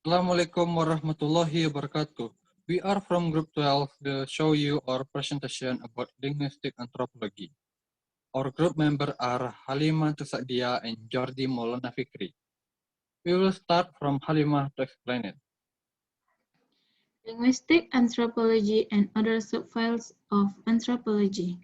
Assalamualaikum warahmatullahi wabarakatuh. We are from Group 12 to show you our presentation about linguistic anthropology. Our group members are Halimahtusakdiah and Jordi Maulana Fikri. We will start from Halimah to explain it. Linguistic anthropology and other subfields of anthropology.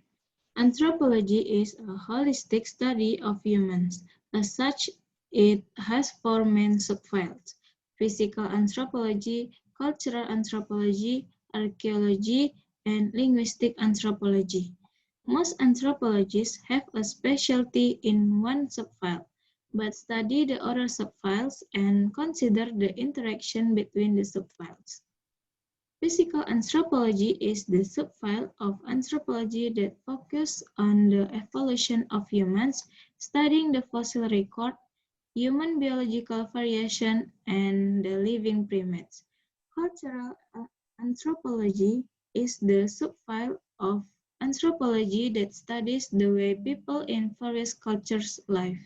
Anthropology is a holistic study of humans. As such, it has four main subfields: physical anthropology, cultural anthropology, archaeology, and linguistic anthropology. Most anthropologists have a specialty in one subfile, but study the other subfiles and consider the interaction between the subfiles. Physical anthropology is the subfield of anthropology that focuses on the evolution of humans, studying the fossil record, human biological variation, and the living primates. Cultural anthropology is the subfield of anthropology that studies the way people in various cultures live.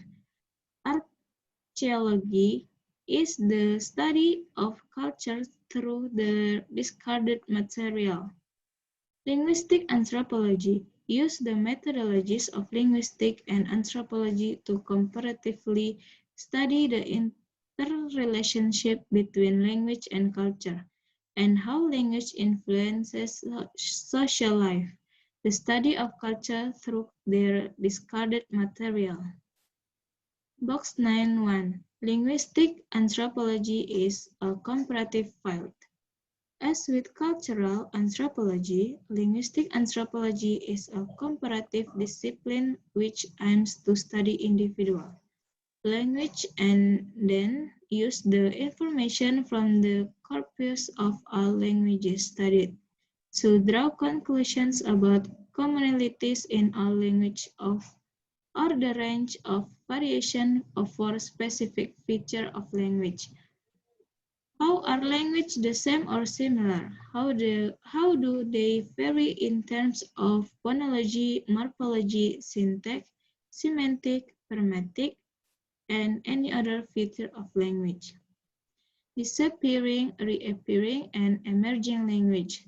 Archaeology is the study of culture through the discarded material. Linguistic anthropology uses the methodologies of linguistics and anthropology to comparatively study the interrelationship between language and culture, and how language influences social life, the study of culture through their discarded material. Box 9.1 Linguistic anthropology is a comparative field. As with cultural anthropology, linguistic anthropology is a comparative discipline which aims to study individual language and then use the information from the corpus of all languages studied to draw conclusions about commonalities in all languages or the range of variation for specific feature of language. How are languages the same or similar? How do they vary in terms of phonology, morphology, syntax, semantic, grammatic, and any other feature of language? Disappearing, reappearing, and emerging language.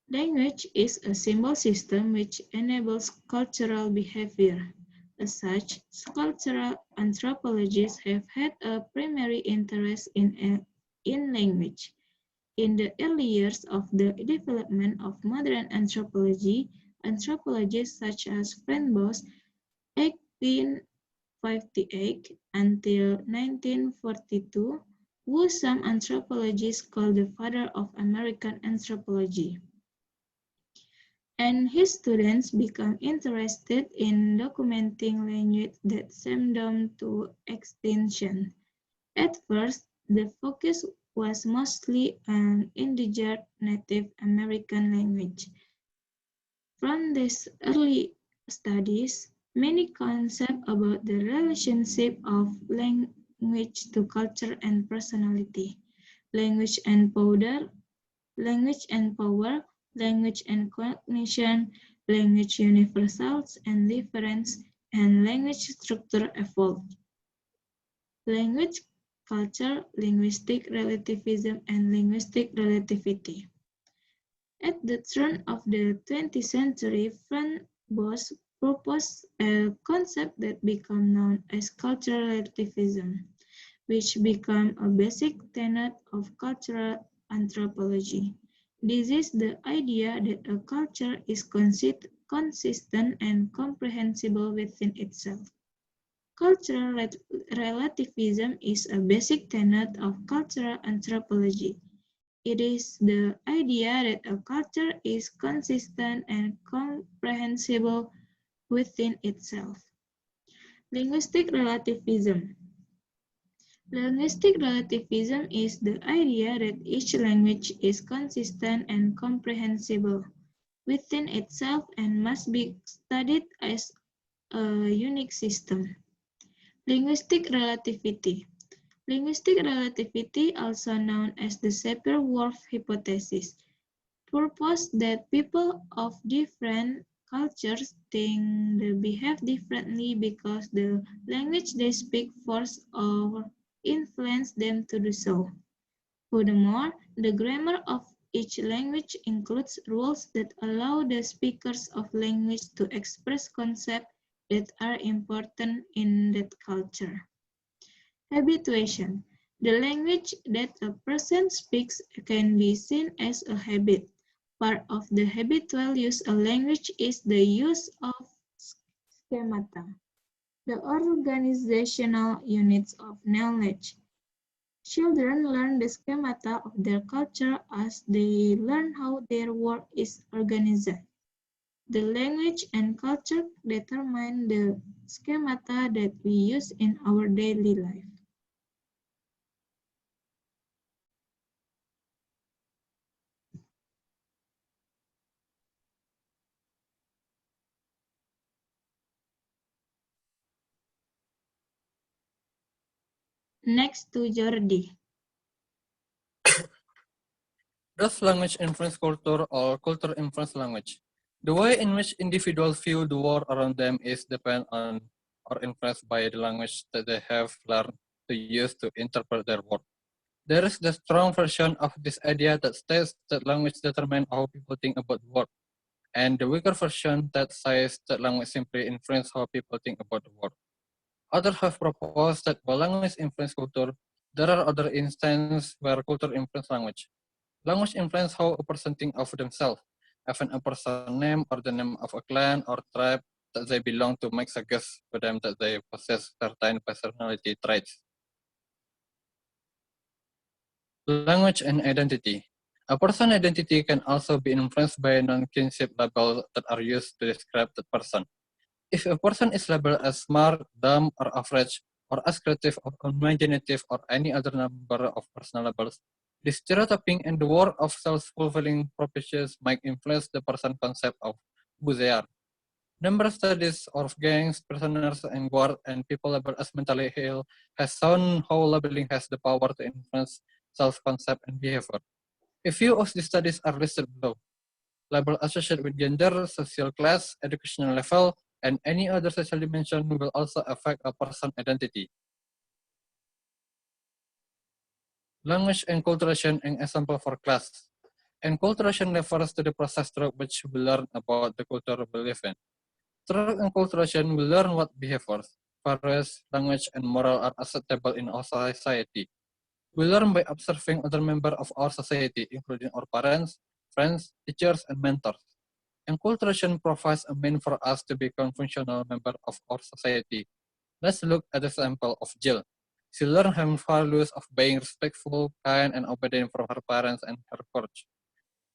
Language is a symbol system which enables cultural behavior. As such, cultural anthropologists have had a primary interest in language. In the early years of the development of modern anthropology, anthropologists such as Frank Boas, 1858 until 1942, who some anthropologists call the father of American anthropology, and his students become interested in documenting language that seemed doomed to extinction. At first, the focus was mostly on indigenous Native American language. From these early studies, many concepts about the relationship of language to culture and personality, language and power, language and power, language and cognition, language universals and difference, and language structure evolved. Language, culture, linguistic relativism, and linguistic relativity. At the turn of the 20th century, Frank Boas proposed a concept that became known as cultural relativism, which became a basic tenet of cultural anthropology. This is the idea that a culture is consistent and comprehensible within itself. Cultural relativism is a basic tenet of cultural anthropology. It is the idea that a culture is consistent and comprehensible within itself. Linguistic relativism. Linguistic relativism is the idea that each language is consistent and comprehensible within itself and must be studied as a unique system. Linguistic relativity. Linguistic relativity, also known as the Sapir-Whorf hypothesis, proposes that people of different cultures think they behave differently because the language they speak forces or influence them to do so. Furthermore, the grammar of each language includes rules that allow the speakers of language to express concepts that are important in that culture. Habituation. The language that a person speaks can be seen as a habit. Part of the habitual use of language is the use of schemata, the organizational units of knowledge. Children learn the schemata of their culture as they learn how their work is organized. The language and culture determine the schemata that we use in our daily life. Next to Jordi. Does language influence culture or culture influence language? The way in which individuals view the world around them is dependent on or influenced by the language that they have learned to use to interpret their world. There is the strong version of this idea that states that language determines how people think about the world, and the weaker version that says that language simply influences how people think about the world. Others have proposed that while language influences culture, there are other instances where culture influences language. Language influences how a person thinks of themselves. Even a person's name or the name of a clan or tribe that they belong to makes a guess to them that they possess certain personality traits. Language and identity. A person's identity can also be influenced by non-kinship labels that are used to describe that person. If a person is labeled as smart, dumb, or average, or as creative or imaginative or any other number of personal labels, the stereotyping and the war of self-fulfilling prophecies might influence the person's concept of who they are. Number studies of gangs, prisoners, and guard and people labeled as mentally ill has shown how labeling has the power to influence self-concept and behavior. A few of these studies are listed below. Label associated with gender, social class, educational level, and any other social dimension will also affect a person's identity. Language enculturation an example for class. Enculturation refers to the process through which we learn about the culture we live in. Through enculturation, we learn what behaviors, values, language, and moral are acceptable in our society. We learn by observing other members of our society, including our parents, friends, teachers, and mentors. Enculturation provides a means for us to become functional member of our society. Let's look at the example of Jill. She learned her values of being respectful, kind, and obedient from her parents and her coach.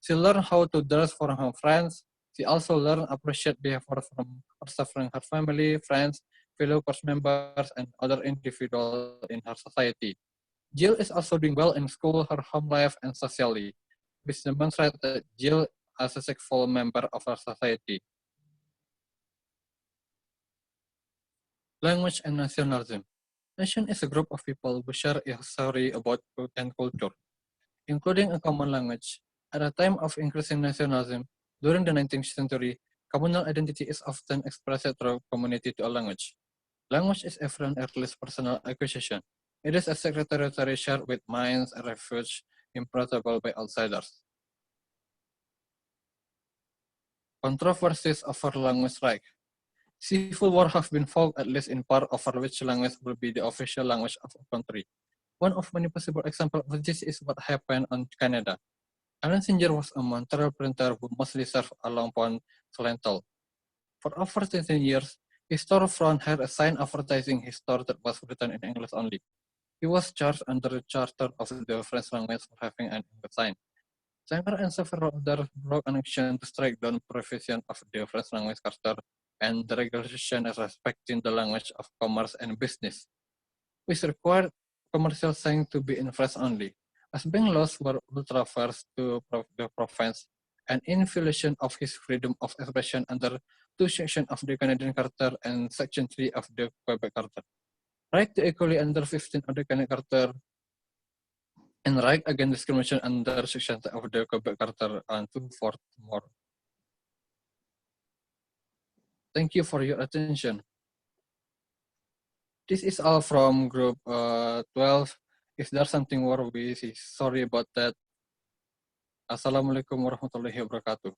She learned how to dress for her friends. She also learned appreciate behavior from her family, friends, fellow course members, and other individuals in her society. Jill is also doing well in school, her home life, and socially, which demonstrates that Jill is a successful member of our society. Language and nationalism. Nation is a group of people who share a story about food and culture, including a common language. At a time of increasing nationalism, during the 19th century, communal identity is often expressed through community to a language. Language is everyone's earliest personal acquisition. It is a sacred territory shared with minds, a refuge impenetrable by outsiders. Controversies over language right. Civil war have been fought at least in part over which language will be the official language of a country. One of many possible examples of this is what happened in Canada. Alan Singer was a Montreal printer who mostly served along Pond Salental. For over 13 years, his storefront had a sign advertising his store that was written in English only. He was charged under the charter of the French language for having an English sign. Sanger and several others broke an action to strike down provision of the French language charter and the regulation respecting the language of commerce and business, which required commercial signs to be in French only. As being laws were ultra-vires to the province, and in violation of his freedom of expression under two sections of the Canadian Charter and Section 3 of the Quebec Charter. Right to equality under 15 of the Canadian Charter and right against discrimination under Section 10 of the Quebec Charter and 2/4 more. Thank you for your attention. This is all from group 12, Is there something wrong? We say sorry about that. Assalamualaikum warahmatullahi wabarakatuh.